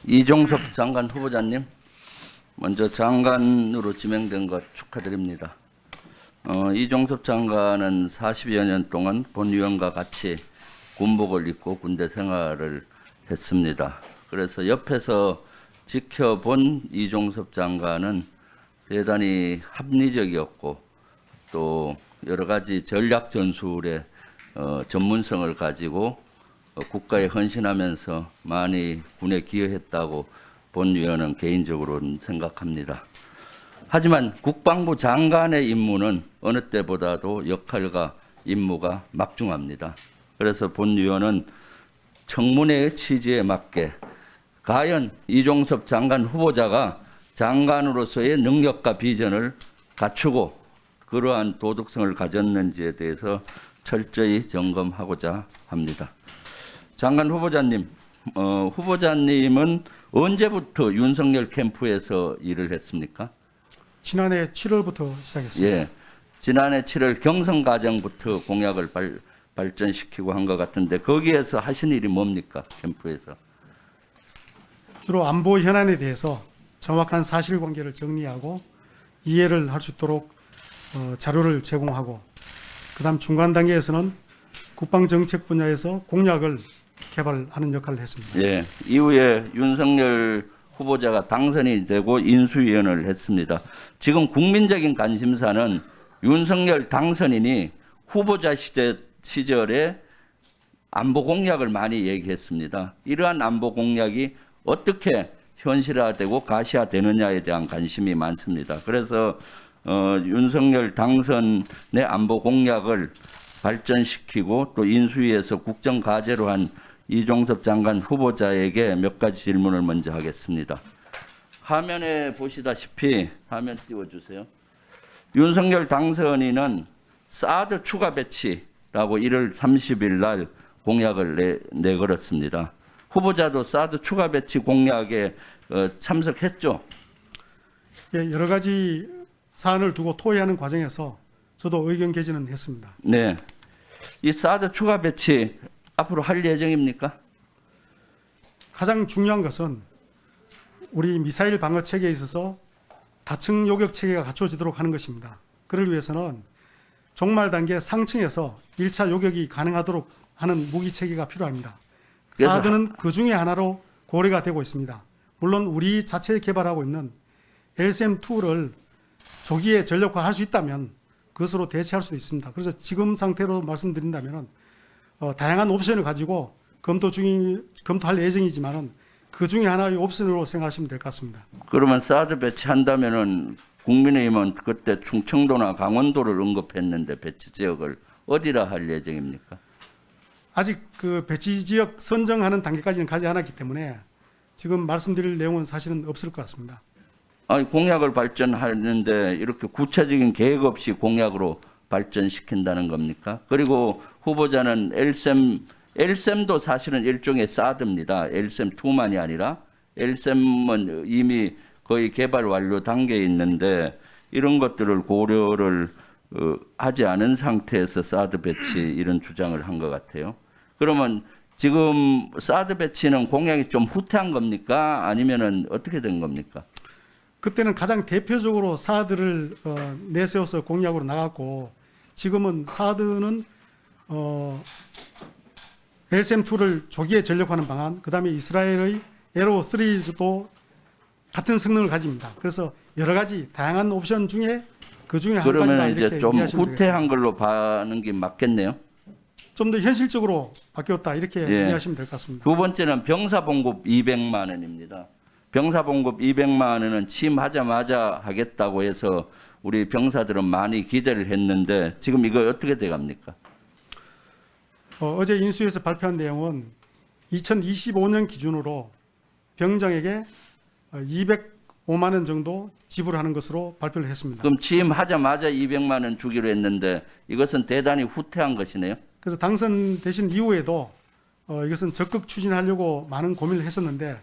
이종섭 장관 후보자님, 먼저 장관으로 지명된 것 축하드립니다. 이종섭 장관은 40여 년 동안 본 의원과 같이 군복을 입고 군대 생활을 했습니다. 그래서 옆에서 지켜본 이종섭 장관은 대단히 합리적이었고 또 여러 가지 전략 전술의 전문성을 가지고 국가에 헌신하면서 많이 군에 기여했다고 본 의원은 개인적으로는 생각합니다. 하지만 국방부 장관의 임무는 어느 때보다도 역할과 임무가 막중합니다. 그래서 본 의원은 청문회의 취지에 맞게 과연 이종섭 장관 후보자가 장관으로서의 능력과 비전을 갖추고 그러한 도덕성을 가졌는지에 대해서 철저히 점검하고자 합니다. 장관 후보자님, 후보자님은 언제부터 윤석열 캠프에서 일을 했습니까? 지난해 7월부터 시작했습니다. 예, 지난해 7월 경선 과정부터 공약을 발전시키고 한 것 같은데 거기에서 하신 일이 뭡니까? 캠프에서. 주로 안보 현안에 대해서 정확한 사실관계를 정리하고 이해를 할 수 있도록 자료를 제공하고, 그다음 중간 단계에서는 국방정책 분야에서 공약을 개발하는 역할을 했습니다. 예, 이후에 윤석열 후보자가 당선이 되고 인수위원을 했습니다. 지금 국민적인 관심사는 윤석열 당선인이 후보자 시절에 안보 공약을 많이 얘기했습니다. 이러한 안보 공약이 어떻게 현실화되고 가시화되느냐에 대한 관심이 많습니다. 그래서 윤석열 당선의 안보 공약을 발전시키고 또 인수위에서 국정과제로 한 이종섭 장관 후보자에게 몇 가지 질문을 먼저 하겠습니다. 화면에 보시다시피, 화면 띄워주세요. 윤석열 당선인은 사드 추가 배치라고 1월 30일 날 공약을 내걸었습니다. 후보자도 사드 추가 배치 공약에 참석했죠? 예, 여러 가지 사안을 두고 토의하는 과정에서 저도 의견 개진은 했습니다. 네. 이 사드 추가 배치 앞으로 할 예정입니까? 가장 중요한 것은 우리 미사일 방어 체계에 있어서 다층 요격 체계가 갖춰지도록 하는 것입니다. 그를 위해서는 종말 단계 상층에서 1차 요격이 가능하도록 하는 무기 체계가 필요합니다. 사드는 그 중에 하나로 고려가 되고 있습니다. 물론 우리 자체 개발하고 있는 LSM-2를 조기에 전력화할 수 있다면 그것으로 대체할 수도 있습니다. 그래서 지금 상태로 말씀드린다면 다양한 옵션을 가지고 검토할 예정이지만은 그 중에 하나의 옵션으로 생각하시면 될 것 같습니다. 그러면 사드 배치한다면은 국민의힘은 그때 충청도나 강원도를 언급했는데 배치 지역을 어디라 할 예정입니까? 아직 그 배치 지역 선정하는 단계까지는 가지 않았기 때문에 지금 말씀드릴 내용은 사실은 없을 것 같습니다. 아니, 공약을 발전하는데 이렇게 구체적인 계획 없이 공약으로 발전시킨다는 겁니까? 그리고 후보자는 LSM도 사실은 일종의 사드입니다. LSM2만이 아니라 LSM은 이미 거의 개발 완료 단계에 있는데 이런 것들을 고려를 하지 않은 상태에서 사드 배치 이런 주장을 한 것 같아요. 그러면 지금 사드 배치는 공약이 좀 후퇴한 겁니까? 아니면은 어떻게 된 겁니까? 그때는 가장 대표적으로 사드를 내세워서 공약으로 나갔고, 지금은 사드는 LSM-2를 조기에 전력화하는 방안, 그다음에 이스라엘의 에로3도 같은 성능을 가집니다. 그래서 여러 가지 다양한 옵션 중에 그 중에 한 가지다 그러면 이렇게 이제 좀 이해하시면 후퇴한 되겠습니다. 걸로 봐는 게 맞겠네요. 좀 더 현실적으로 바뀌었다 이렇게 예. 이해하시면 될 것 같습니다. 두 번째는 병사봉급 200만 원입니다. 병사봉급 200만 원은 취임하자마자 하겠다고 해서 우리 병사들은 많이 기대를 했는데 지금 이거 어떻게 돼갑니까? 어제 인수위에서 발표한 내용은 2025년 기준으로 병장에게 205만 원 정도 지불하는 것으로 발표를 했습니다. 그럼 취임하자마자 200만 원 주기로 했는데 이것은 대단히 후퇴한 것이네요. 그래서 당선되신 이후에도 이것은 적극 추진하려고 많은 고민을 했었는데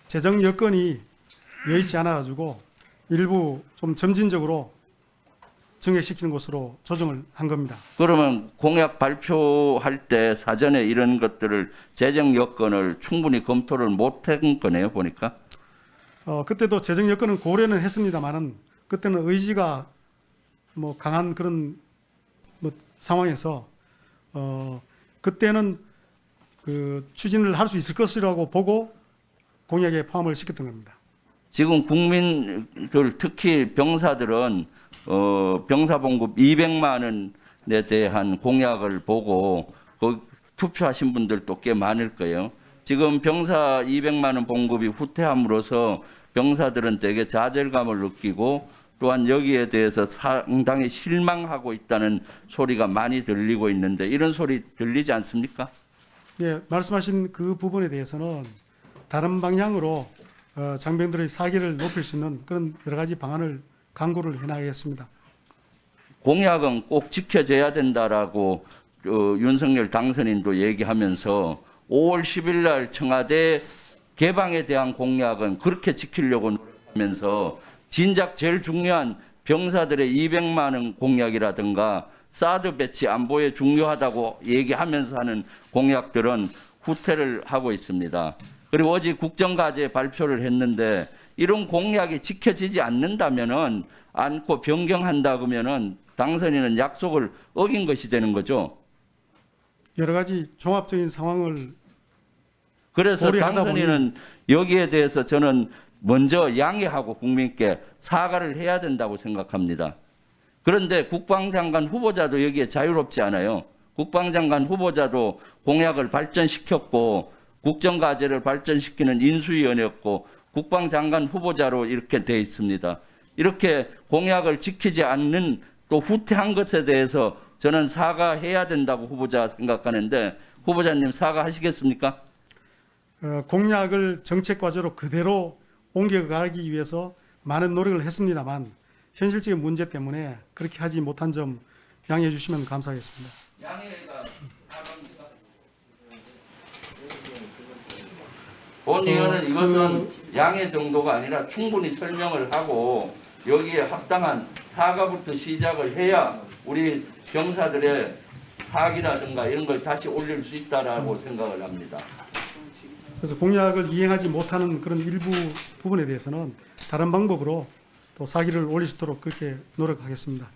재정 여건이 여의치 않아가지고 일부 좀 점진적으로 증액시키는 것으로 조정을 한 겁니다. 그러면 공약 발표할 때 사전에 이런 것들을 재정 여건을 충분히 검토를 못한 거네요, 보니까. 그때도 재정 여건은 고려는 했습니다만은 그때는 의지가 뭐 강한 그런 뭐 상황에서 그때는 그 추진을 할 수 있을 것이라고 보고 공약에 포함을 시켰던 겁니다. 지금 국민들 특히 병사들은 병사 봉급 200만 원에 대한 공약을 보고 투표하신 분들도 꽤 많을 거예요. 지금 병사 200만 원 봉급이 후퇴함으로써 병사들은 되게 좌절감을 느끼고 또한 여기에 대해서 상당히 실망하고 있다는 소리가 많이 들리고 있는데 이런 소리 들리지 않습니까? 예, 말씀하신 그 부분에 대해서는 다른 방향으로 장병들의 사기를 높일 수 있는 그런 여러 가지 방안을 강구를 해나가겠습니다. 공약은 꼭 지켜져야 된다라고 윤석열 당선인도 얘기하면서 5월 10일 날 청와대 개방에 대한 공약은 그렇게 지키려고 노력하면서 진작 제일 중요한 병사들의 200만 원 공약이라든가 사드 배치 안보에 중요하다고 얘기하면서 하는 공약들은 후퇴를 하고 있습니다. 그리고 어제 국정과제 발표를 했는데 이런 공약이 지켜지지 않는다면은 않고 변경한다 그러면은 당선인은 약속을 어긴 것이 되는 거죠. 여러 가지 종합적인 상황을 그래서 고려하다 당선인은 여기에 대해서 저는 먼저 양해하고 국민께 사과를 해야 된다고 생각합니다. 그런데 국방장관 후보자도 여기에 자유롭지 않아요. 국방장관 후보자도 공약을 발전시켰고 국정과제를 발전시키는 인수위원회였고 국방장관 후보자로 이렇게 돼 있습니다. 이렇게 공약을 지키지 않는 또 후퇴한 것에 대해서 저는 사과해야 된다고 후보자 생각하는데 후보자님 사과하시겠습니까? 공약을 정책 과제로 그대로 옮겨가기 위해서 많은 노력을 했습니다만 현실적인 문제 때문에 그렇게 하지 못한 점 양해해 주시면 감사하겠습니다. 양해가 사과입니까? 본 의원은 이것은 양해 정도가 아니라 충분히 설명을 하고 여기에 합당한 사과부터 시작을 해야 우리 병사들의 사기라든가 이런 걸 다시 올릴 수 있다라고 생각을 합니다. 그래서 공약을 이행하지 못하는 그런 일부 부분에 대해서는 다른 방법으로 또 사기를 올릴 수 있도록 그렇게 노력하겠습니다.